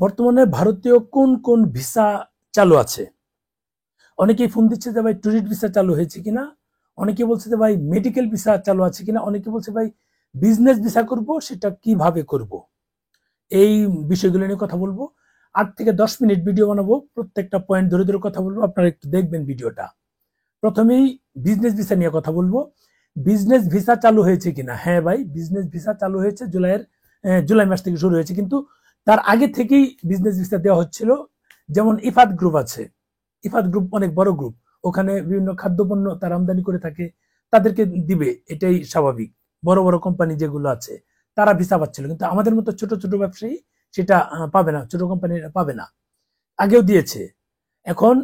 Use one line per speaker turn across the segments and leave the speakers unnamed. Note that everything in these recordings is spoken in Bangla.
বর্তমানে ভারতীয় কোন কোন ভিসা চালু আছে? অনেকেই ফোন দিচ্ছে যে ভাই ট্যুরিস্ট ভিসা চালু হয়েছে কিনা, অনেকে বলছে যে ভাই মেডিকেল ভিসা চালু আছে কিনা, অনেকে বলছে ভাই বিজনেস ভিসা করব, সেটা কিভাবে করব। এই বিষয়গুলো নিয়ে কথা বলবো। 8 থেকে 10 মিনিট ভিডিও বানাবো, প্রত্যেকটা পয়েন্ট ধরে ধরে কথা বলবো, আপনারা একটু দেখবেন ভিডিওটা। প্রথমেই বিজনেস ভিসা নিয়ে কথা বলবো। বিজনেস ভিসা চালু হয়েছে কিনা? হ্যাঁ ভাই, বিজনেস ভিসা চালু হয়েছে, জুলাই মাস থেকে শুরু হয়েছে, কিন্তু তার আগে থেকেই বিজনেস ভিসা দেওয়া হচ্ছিল। যেমন ইফাদ গ্রুপ আছে, ইফাদ গ্রুপ অনেক বড় গ্রুপ, ওখানে বিভিন্ন খাদ্যপণ্য তারা আমদানি করে থাকে, তাদেরকে দিবে, এটাই স্বাভাবিক। বড় বড় কোম্পানি যেগুলো আছে তারা ভিসা পাচ্ছিল, কিন্তু আমাদের মতো ছোট ছোট ব্যবসায়ী সেটা পাবে না, ছোট কোম্পানি পাবে না। আগেও দিয়েছে। এখন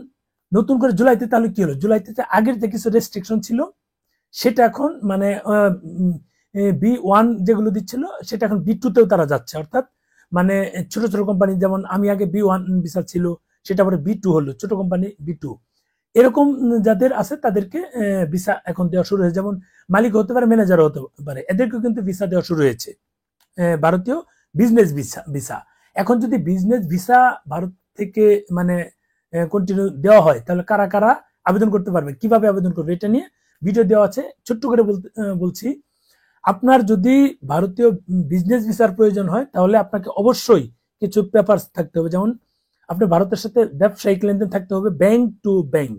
নতুন করে জুলাইতে তাহলে কি হলো? জুলাইতে আগের যে কিছু রেস্ট্রিকশন ছিল সেটা এখন মানে B1 যেগুলো দিচ্ছিল সেটা এখন B2তেও তারা যাচ্ছে, অর্থাৎ মানে ছোট ছোট কোম্পানি, যেমন আমি আগে B1 ভিসা ছিল, সেটা পরে B2 হলো, ছোট কোম্পানি B2, এরকম যাদের আছে তাদেরকে ভিসা এখন দেওয়া শুরু হয়েছে। যেমন মালিক হতে পারে, ম্যানেজারও হতে পারে, এদেরকেও কিন্তু ভিসা দেওয়া শুরু হয়েছে, ভারতীয় বিজনেস ভিসা। এখন যদি বিজনেস ভিসা ভারত থেকে মানে কন্টিনিউ দেওয়া হয়, তাহলে কারা কারা আবেদন করতে পারবে, কিভাবে আবেদন করবে, এটা নিয়ে ভিডিও দেওয়া আছে। ছোট্ট করে বলছি, আপনার যদি ভারতীয় বিজনেস ভিসার প্রয়োজন হয়, তাহলে আপনাকে অবশ্যই কিছু পেপার থাকতে হবে। যেমন আপনি ভারতের সাথে ব্যবসায়িক লেনদেন থাকতে হবে, ব্যাংক টু ব্যাংক,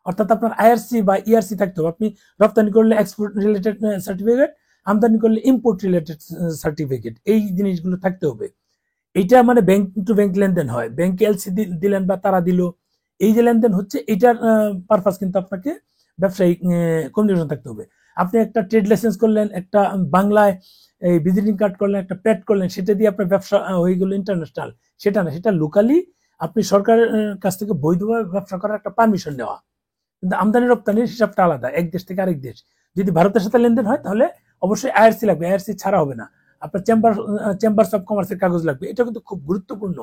অর্থাৎ আপনার IRC বা ERC থাকতে হবে। আপনি রপ্তানি করলে এক্সপোর্ট রিলেটেড সার্টিফিকেট, আমদানি করলে ইম্পোর্ট রিলেটেড সার্টিফিকেট, এই জিনিসগুলো থাকতে হবে। এইটা মানে ব্যাংক টু ব্যাংক লেনদেন হয়, ব্যাংকে এলসি দিলেন বা তারা দিল, এই যে লেনদেন হচ্ছে, এটার পারপাস কিন্তু আপনাকে ব্যবসায়িক কমিউনিকেশন থাকতে হবে। আপনি একটা ট্রেড লাইসেন্স করলেন, একটা বাংলায় এই ভিজিটিং কার্ড করলেন, একটা প্যাড করলেন, সেটা দিয়ে আপনার ব্যবসা হয়ে গেল ইন্টারন্যাশনাল, সেটা না, সেটা লোকালি আপনি সরকারের কাছ থেকে বৈধভাবে ব্যবসা করার একটা পারমিশন নেওয়া। কিন্তু আমদানি রপ্তানির হিসাবটা আলাদা, এক দেশ থেকে আরেক দেশ। যদি ভারতের সাথে লেনদেন হয়, তাহলে অবশ্যই IRC লাগবে, IRC ছাড়া হবে না। আপনার চেম্বার্স অফ কমার্সের কাগজ লাগবে, এটা কিন্তু খুব গুরুত্বপূর্ণ।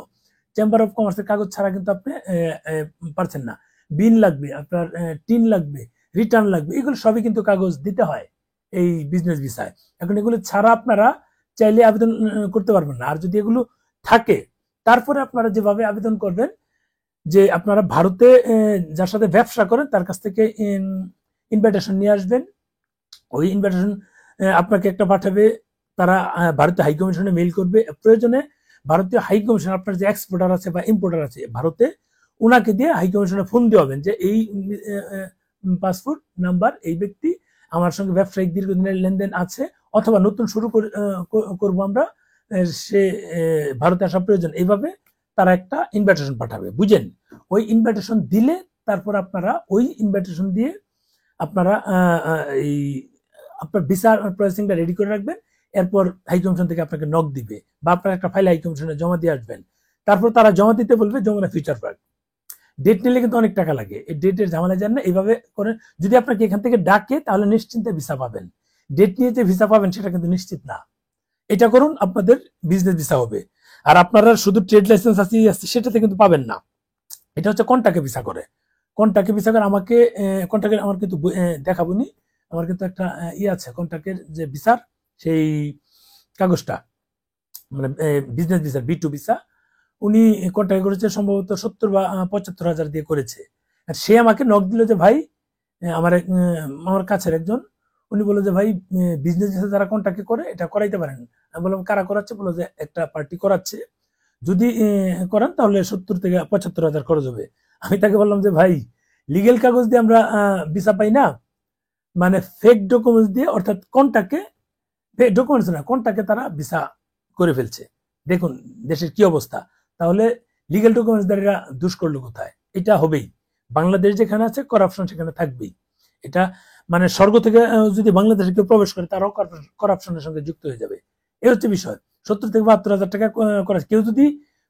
চেম্বার অফ কমার্সের কাগজ ছাড়া কিন্তু আপনি পারছেন না। বিল লাগবে, আপনার টিন লাগবে, রিটার্ন লাগবে, এগুলো সবই কিন্তু কাগজ দিতে হয় এই বিজনেস ভিসায়। এখন এগুলো ছাড়া আপনারা চাইলে আবেদন করতে পারবেন না। আর যদি এগুলো থাকে, তারপরে আপনারা যেভাবে আবেদন করবেন, যে আপনারা ভারতে যার সাথে ব্যবসা করেন তার কাছ থেকে ইনভাইটেশন নিয়ে আসবেন। ওই ইনভাইটেশন আপনাকে একটা পাঠাবে, তারা ভারতীয় হাই কমিশনে মেইল করবে। প্রয়োজনে ভারতীয় হাই কমিশন, আপনার যে এক্সপোর্টার আছে বা ইম্পোর্টার আছে ভারতে, ওনাকে দিয়ে হাই কমিশনে ফোন দেওয়াবেন যে এই পাসপোর্ট নাম্বার, এই ব্যক্তি আমার সঙ্গে ব্যবসায়িক দীর্ঘদিনের লেনদেন আছে, অথবা নতুন শুরু করবো আমরা, সে ভারতে আসা প্রয়োজন, এইভাবে তারা একটা ইনভাইটেশন পাঠাবে, বুঝেন? ওই ইনভাইটেশন দিলে তারপর আপনারা ওই ইনভাইটেশন দিয়ে আপনারা এই আপনার ভিসা প্রসেসিংটা রেডি করে রাখবেন। এরপর হাই কমিশন থেকে আপনাকে নক দিবে, বা আপনার একটা ফাইল হাই কমিশনে জমা দিয়ে আসবেন। তারপর তারা জমা দিতে বলবে যমুনা ফিউচার পার্ক। ডেট নিলে কিন্তু অনেক টাকা লাগে, এই ডেটের ঝামেলা যান না, এইভাবে করেন। যদি আপনাকে এখান থেকে ডাকে, তাহলে নিশ্চিন্তে ভিসা পাবেন। ডেট নিয়ে যে ভিসা পাবেন সেটা কিন্তু নিশ্চিত না। এটা করুন, আপনাদের বিজনেস ভিসা হবে। আর আপনারা শুধু ট্রেড লাইসেন্স আছে সেটাতে কিন্তু পাবেন না। এটা হচ্ছে কন্টাকে ভিসা করে, কন্টাকে ভিসা করে। আমাকে কন্টাকের আমার কিন্তু দেখাবো নি, আমার কিন্তু একটা আছে কন্টাকের যে ভিসার সেই কাগজটা, মানে বিজনেস ভিসা B2 ভিসা। উনি কন্টাক্ট করেছে সম্ভবত 70 বা 75 হাজার দিয়ে করেছে। আর সে আমাকে নক দিল যে ভাই, আমার কাছের একজন, উনি বললো যে ভাই বিজনেস ভিসা যারা কন্টাক্ট করে এটা করাইতে পারেন। আমি বললাম কারা করাচ্ছে? বললো যে একটা পার্টি করাচ্ছে, যদি করান তাহলে 70 থেকে 75 হাজার খরচ হবে। আমি তাকে বললাম যে ভাই, লিগেল কাগজ দিয়ে আমরা ভিসা পাই না, মানে ফেক ডকুমেন্টস দিয়ে, অর্থাৎ কোনটাকে ডকুমেন্টস না, কোনটাকে তারা ভিসা করে ফেলছে। দেখুন দেশের কি অবস্থা। তাহলে লিগেল ডকুমেন্টস দ্বারা দুষ করলো কোথায়? এটা হবেই। বাংলাদেশ যেখানে আছে করাপশন সেখানে থাকবেই। এটা মানে স্বর্গ থেকে যদি বাংলাদেশে কেউ প্রবেশ করে, তারাও করাপশনের সঙ্গে যুক্ত হয়ে যাবে। এই হচ্ছে বিষয়। 70 থেকে 72 হাজার টাকা করা, কেউ যদি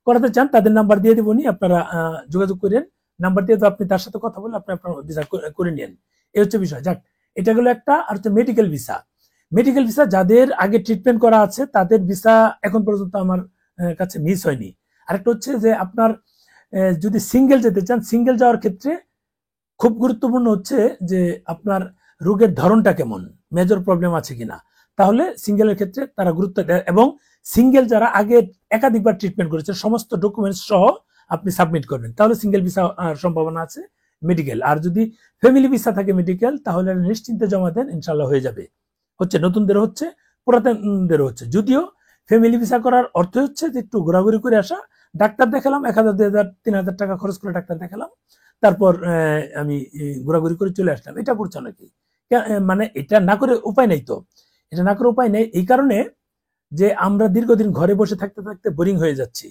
করাতে চান তাদের নাম্বার দিয়ে দেবনি, আপনারা যোগাযোগ করেন। নাম্বার দিয়ে তো আপনি তার সাথে কথা বলে আপনি আপনার ভিসা করে নেন। এই হচ্ছে বিষয়। যাক, এটা গেলো একটা। আর হচ্ছে মেডিকেল ভিসা। মেডিকেল ভিসা যাদের আগে ট্রিটমেন্ট করা আছে তাদের ভিসা এখন পর্যন্ত আমার কাছে মিস হয়নি। আরেকটা হচ্ছে যে আপনার যদি সিঙ্গেল যেতে চান, সিঙ্গেল যাওয়ার ক্ষেত্রে খুব গুরুত্বপূর্ণ হচ্ছে যে আপনার রোগের ধরনটা কেমন, মেজর প্রবলেম আছে কিনা। তাহলে সিঙ্গেলের ক্ষেত্রে তারা গুরুত্ব দেয়, এবং সিঙ্গেল যারা আগে একাধিকবার ট্রিটমেন্ট করেছে সমস্ত ডকুমেন্টস সহ আপনি সাবমিট করবেন, তাহলে সিঙ্গেল ভিসা সম্ভাবনা আছে। মেডিকেল, আর যদি ফ্যামিলি ভিসা থাকে মেডিকেল, তাহলে নিশ্চিন্তে জমা দেন, ইনশাল্লাহ হয়ে যাবে। হচ্ছে নতুনদের হচ্ছে, পুরাতনদের হচ্ছে। যদিও ফ্যামিলি ভিসা করার অর্থ হচ্ছে যে একটু ঘোরাঘুরি করে আসা, ডাক্তার দেখালাম 1,000, 2,000, 3,000 টাকা খরচ করে ডাক্তার দেখালাম, তারপর আমি ঘোরাঘুরি করে চলে আসলাম, এটা করছে নাকি? মানে এটা না করে উপায় নেই। তো এটা না করে উপায় নেই এই কারণে যে আমরা দীর্ঘদিন ঘরে বসে থাকতে থাকতে বোরিং হয়ে যাচ্ছি।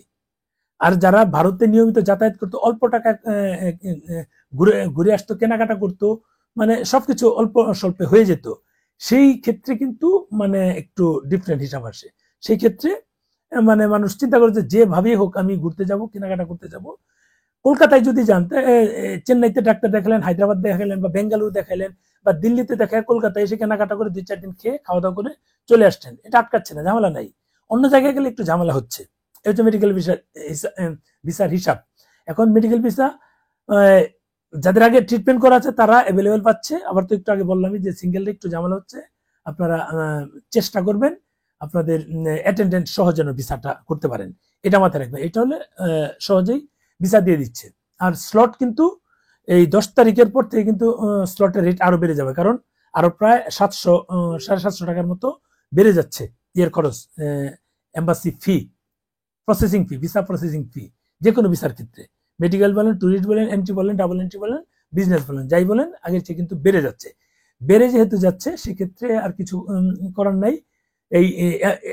আর যারা ভারতে নিয়মিত যাতায়াত করতো, অল্প টাকা ঘুরে ঘুরে আসতো, কেনাকাটা করতো, মানে সবকিছু অল্প স্বল্পে হয়ে যেত, সেই ক্ষেত্রে কিন্তু মানে একটু ডিফারেন্ট হিসাব আসে। সেই ক্ষেত্রে মানে মানুষ চিন্তা করে যে যেভাবেই হোক আমি ঘুরতে যাব, কেনাকাটা করতে যাব। কলকাতায় যদি জানতে, চেন্নাইতে ডাক্তার দেখালেন, হায়দ্রাবাদ দেখালেন, বা বেঙ্গালুরু দেখালেন, বা দিল্লিতে দেখায় কলকাতায় এসে কেনাকাটা করে 2-4 দিন খেয়ে খাওয়া দাওয়া করে চলে আসছেন, এটা আটকাচ্ছে না, ঝামেলা নাই। অন্য জায়গায় গেলে একটু ঝামেলা হচ্ছে। এটা হচ্ছে মেডিকেল ভিসার হিসাব। এখন মেডিকেল ভিসা যাদের আগে ট্রিটমেন্ট করা আছে তারা অ্যাভেলেবেল পাচ্ছে। আবার তো একটু আগে বললামই যে সিঙ্গেল একটু ঝামেলা হচ্ছে। আপনারা চেষ্টা করবেন আপনাদের অ্যাটেন্ডেন্ট সহ যেন ভিসাটা করতে পারেন, এটা মাথায় রাখবেন। এটা হলে সহজেই ভিসা দিয়ে দিচ্ছে। আর স্লট কিন্তু এই 10 তারিখের পর থেকে কিন্তু স্লটের রেট আরো বেড়ে যাবে, কারণ আরো প্রায় 700-750 টাকার মতো বেড়ে যাচ্ছে এর খরচ, embassy fee, processing fee, visa processing fee, যে কোনো ভিসার ক্ষেত্রে, মেডিকেল বলেন, ট্যুরিস্ট বলেন, এন্ট্রি বলেন, ডাবল এন্ট্রি বলেন, বিজনেস বলেন, যাই বলেন, আগের চেয়ে কিন্তু বেড়ে যাচ্ছে। বেড়ে যেহেতু যাচ্ছে সেক্ষেত্রে আর কিছু করার নাই। এই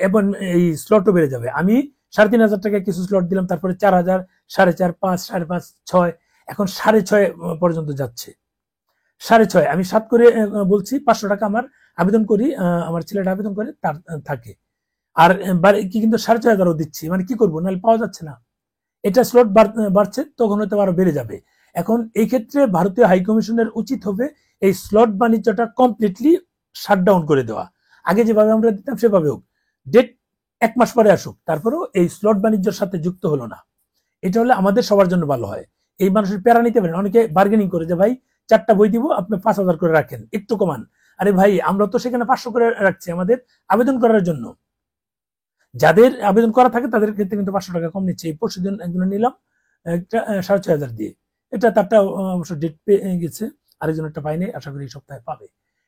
এবং এই স্লটও বেড়ে যাবে। আমি 3,500 টাকায় কিছু স্লট দিলাম, তারপরে 4,000, 4,500, 5, 5.5, 6, এখন 6.5 পর্যন্ত যাচ্ছে। 6.5 আমি 7 করে বলছি, 500 টাকা আমার আবেদন করি, আমার ছেলেটা আবেদন করে তার থাকে। আর কি কিন্তু 6,500 দিচ্ছি, মানে কি করবো, নাহলে পাওয়া যাচ্ছে না। এটা স্লট বাড়ছে, তখন হয়তো আরো বেড়ে যাবে। এখন এই ক্ষেত্রে ভারতীয় হাই কমিশনের উচিত হবে এই স্লট বাণিজ্যটা কমপ্লিটলি শাটডাউন করে দেওয়া। আগে যেভাবে আমরা দিতাম সেভাবে হোক, ডেট 1 মাস পরে আসুক, তারপরেও এই স্লট বাণিজ্যের সাথে যুক্ত হলো না। এটা হলে আমাদের সবার জন্য ভালো হয়। এই মানুষের প্যারা নিতে পারেন, অনেকে বার্গেনিং করে যে ভাই 4টা বই দিব, আপনি 5,000 করে রাখেন, একটু কমান। আরে ভাই, আমরা তো সেখানে 500 করে রাখছি আমাদের আবেদন করার জন্য। যাদের আবেদন করা থাকে তাদের ক্ষেত্রে কিন্তু 500 টাকা কম নিচ্ছে। এই পরশুদিন একজনে নিলাম একটা 6,500 দিয়ে, এটা তারটা অবশ্য ডেট পেয়ে গেছে, আরেকজন একটা পাইনি, আশা করি এই সপ্তাহে পাবে।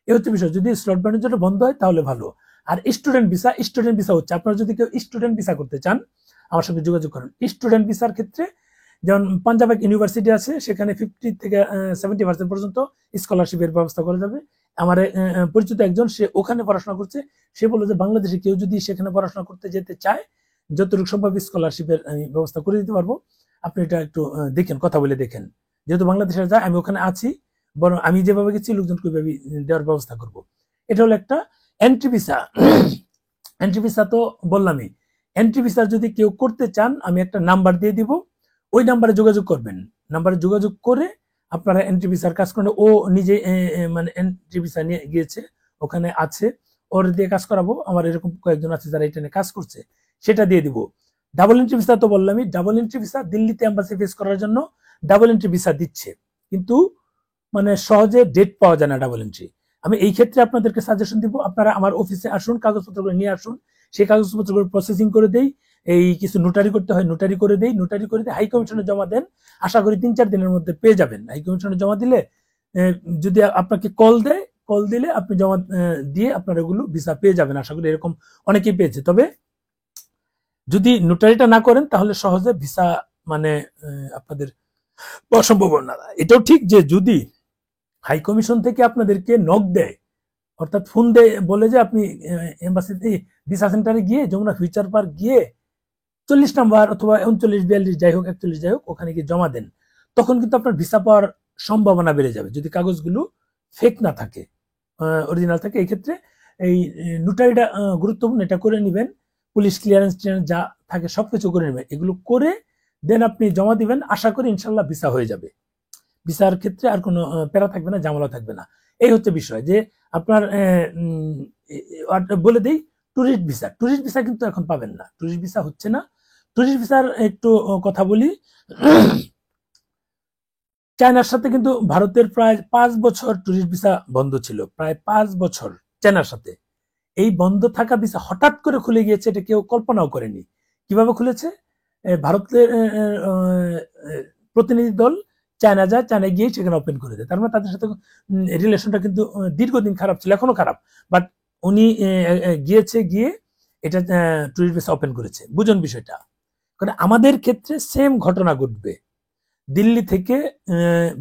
এ হচ্ছে বিষয়। যদি স্লট বাণিজ্যটা বন্ধ হয় তাহলে ভালো। আর স্টুডেন্ট ভিসা হচ্ছে, আপনারা যদি কেউ স্টুডেন্ট ভিসা করতে চান আমার সঙ্গে যোগাযোগ করেন। স্টুডেন্ট ভিসার ক্ষেত্রে যেমন পাঞ্জাব ইউনিভার্সিটি আছে, সেখানে 50 থেকে 70% পর্যন্ত স্কলারশিপের ব্যবস্থা করা যাবে। আমার পরিচিত একজন, সে ওখানে পড়াশোনা করছে, সে বললো যে বাংলাদেশে কেউ যদি সেখানে পড়াশোনা করতে যেতে চায়, যতটুকু সম্ভব স্কলারশিপের আমি ব্যবস্থা করে দিতে পারবো। আপনি এটা একটু দেখেন, কথা বলে দেখেন। যেহেতু বাংলাদেশে যায়, আমি ওখানে আছি, বরং আমি যেভাবে গেছি লোকজনকে ওইভাবে দেওয়ার ব্যবস্থা করব। এটা হলো একটা এন্ট্রি ভিসা। এন্ট্রি ভিসা তো বললামই। এন্ট্রি ভিসা যদি কেউ করতে চান, আমি একটা নাম্বার দিয়ে দিব, ওই নাম্বারে যোগাযোগ করবেন। নাম্বারে যোগাযোগ করে আপনারা এন্ট্রি ভিসার কাজ করেন। ও নিজে মানে এন্ট্রি ভিসা নিয়ে গিয়েছে, ওখানে আছে, ওর দিয়ে কাজ করাবো। আমার এরকম কয়েকজন আছে যারা এটা নিয়ে কাজ করছে, সেটা দিয়ে দিব। ডাবল এন্ট্রি ভিসা তো বললামই, ডাবল এন্ট্রি ভিসা দিল্লিতে এম্বাসি ফেস করার জন্য ডাবল এন্ট্রি ভিসা দিচ্ছে, কিন্তু মানে সহজে ডেট পাওয়া যায় না ডাবল এন্ট্রি। আমি এই ক্ষেত্রে আপনাদেরকে সাজেশন দিব, আপনারা আমার অফিসে আসুন, কাগজপত্রগুলো নিয়ে আসুন, সেই কাগজপত্রগুলো প্রসেসিং করে দেই। এই কিছু নোটারি করতে হয়, নোটারি করে দেই, নোটারি করে দিয়ে হাই কমিশনে জমা দেন। আশা করি 3-4 দিনের মধ্যে পেয়ে যাবেন। হাই কমিশনে জমা দিলে যদি আপনাকে কল দেয়, কল দিলে আপনি জমা দিয়ে আপনার এগুলো ভিসা পেয়ে যাবেন। আশা করি এরকম অনেকেই পেয়েছে। তবে যদি নোটারিটা না করেন তাহলে সহজে ভিসা মানে আপনাদের অসম্ভব না। এটাও ঠিক যে যদি হাই কমিশন থেকে আপনাদেরকে নক দেয়, অর্থাৎ ফোন দেয়, বলে যে আপনি এম্বাসিতে ভিসা সেন্টারে গিয়ে, যমুনা ফিউচার পার্ক গিয়ে 40 নাম্বার অথবা 39-42 যাই হোক, 41 যাই হোক, ওখানে গিয়ে জমা দেন, তখন কিন্তু আপনার ভিসা পাওয়ার সম্ভাবনা বেড়ে যাবে, যদি কাগজগুলো ফেক না থাকে, অরিজিনাল থাকে। এই ক্ষেত্রে এই নোটারিটা গুরুত্বপূর্ণ, এটা করে নেবেন। পুলিশ ক্লিয়ারেন্স যা থাকে সবকিছু করে নেবেন, এগুলো করে দেন আপনি জমা দিবেন। আশা করি ইনশাল্লাহ ভিসা হয়ে যাবে। ভিসার ক্ষেত্রে আর কোনো প্যারা থাকবে না, ঝামেলা থাকবে না। এই হচ্ছে বিষয় যে আপনার বলে দিই, ট্যুরিস্ট ভিসা কিন্তু এখন পাবেন না, ট্যুরিস্ট ভিসা হচ্ছে না। ট্যুরিস্ট ভিসার একটু কথা বলি। চায়নার সাথে কিন্তু ভারতের প্রায় 5 বছর ট্যুরিস্ট ভিসা বন্ধ ছিল, প্রায় 5 বছর চায়নার সাথে। এই বন্ধ থাকা ভিসা হঠাৎ করে খুলে গিয়েছে, এটা কেউ কল্পনাও করেনি। কিভাবে খুলেছে? ভারতের প্রতিনিধি দল চায়না যায়, চায়না গিয়ে সেখানে ওপেন করে দেয়। তার মানে তাদের সাথে রিলেশনটা কিন্তু দীর্ঘদিন খারাপ ছিল, এখনো খারাপ, বাট উনি গিয়েছে, গিয়ে এটা ট্যুরিস্ট ভিসা ওপেন করেছে। বুঝুন বিষয়টা। কারণ আমাদের ক্ষেত্রে সেম ঘটনা ঘটবে। দিল্লি থেকে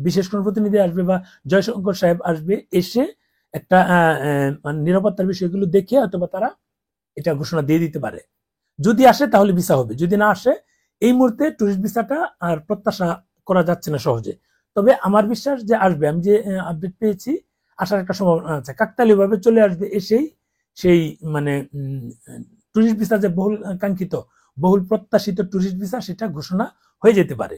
বিশেষ কোনো প্রতিনিধি আসবে বা জয়শঙ্কর সাহেব আসবে, এসে একটা মানে নিরাপত্তার বিষয়গুলো দেখে অথবা তারা এটা ঘোষণা দিয়ে দিতে পারে। যদি আসে তাহলে ভিসা হবে, যদি না আসে এই মুহূর্তে ট্যুরিস্ট ভিসাটা আর প্রত্যাশা করা যাচ্ছে না সহজে। তবে আমার বিশ্বাস যে আসবে, আমি যে আপডেট পেয়েছি আসার একটা সম্ভাবনা আছে, কাকতালীয় ভাবে চলে আসবে, এসেই সেই মানে ট্যুরিস্ট ভিসা যে বহুল কাঙ্ক্ষিত, বহুল প্রত্যাশিত ট্যুরিস্ট ভিসা, সেটা ঘোষণা হয়ে যেতে পারে।